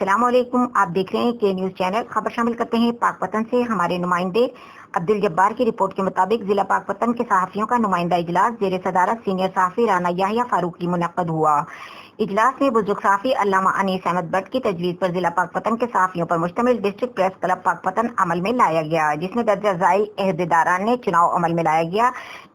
अस्सलाम वालेकुम। आप देख रहे हैं के न्यूज़ चैनल। खबर शामिल करते हैं पाकपतन से। हमारे नुमाइंदे अब्दुल जब्बार की रिपोर्ट के मुताबिक जिला पाकपतन के सहाफ़ियों का नुमाइंदा इजलास जेर सदारत सीनियर सहाफ़ी राना याहिया फारूकी मुनक्कद हुआ। इजलास में बुजुर्ग सहाफ़ी अल्लामा अनीस अहमद भट्ट की तजवीज़ पर जिला पाकपतन के सहाफ़ियों पर मुश्तमिल डिस्ट्रिक्ट प्रेस क्लब पाकपतन अमल में लाया गया, जिसमें दर्जा ज़ाई अहदेदारान ने चुनाव अमल में लाया गया।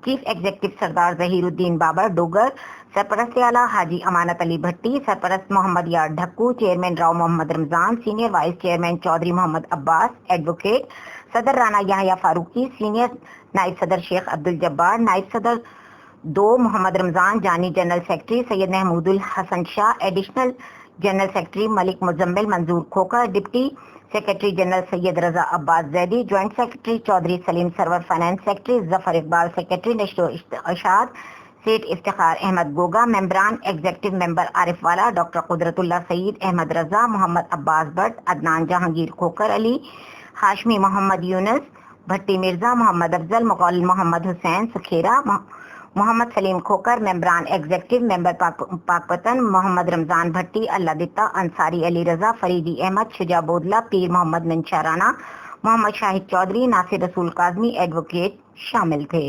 चीफ एग्जीक्यूटिव सरदार ज़हीरुद्दीन बाबर डोगर, सरपरस्त आला हाजी अमानत अली भट्टी, सरपरस्त Mohammad Yar Dhakku, chairman Rao Mohammad Ramzan, senior vice chairman Chaudhry Mohammad Abbas, advocate सदर राना याहिया फारूकी, सीनियर नायब सदर शेख अब्दुल जब्बार, नायब सदर 2 मोहम्मद रमजान, जानी general secretary Syed Mahmoodul Hassan Shah, additional general secretary Malik Muzammil Manzoor Khokhar, deputy secretary general Syed Raza Abbas Zaidi, joint secretary Chaudhry Saleem Sarwar, finance secretary Zafar Iqbal, secretary नशो इरशाद सेठ इफ्तिखार अहमद गोगा, मेंबरान executive member Arif Wala, doctor Qudratullah Saeed, Ahmed Raza, Mohammad Abbas Bhatt, Adnan Jahangir Khokhar Ali, Hashmi Mohammad Younus, Bhatti Mirza, Mohammad Afzal, Mughal Mohammad Hussain Sukhera, Mohammad Salim खोकर, मेंबरान एग्जीक्यूटिव मेंबर पाकपतन, मोहम्मद रमजान भट्टी, अल्लाह दित्ता, अंसारी अली रजा, फरीदी अहमद, शुजा बोदला, पीर मोहम्मद मंशा राना, मोहम्मद शाहिद चौधरी, नासिर रसूल काजमी, एडवोकेट शामिल थे।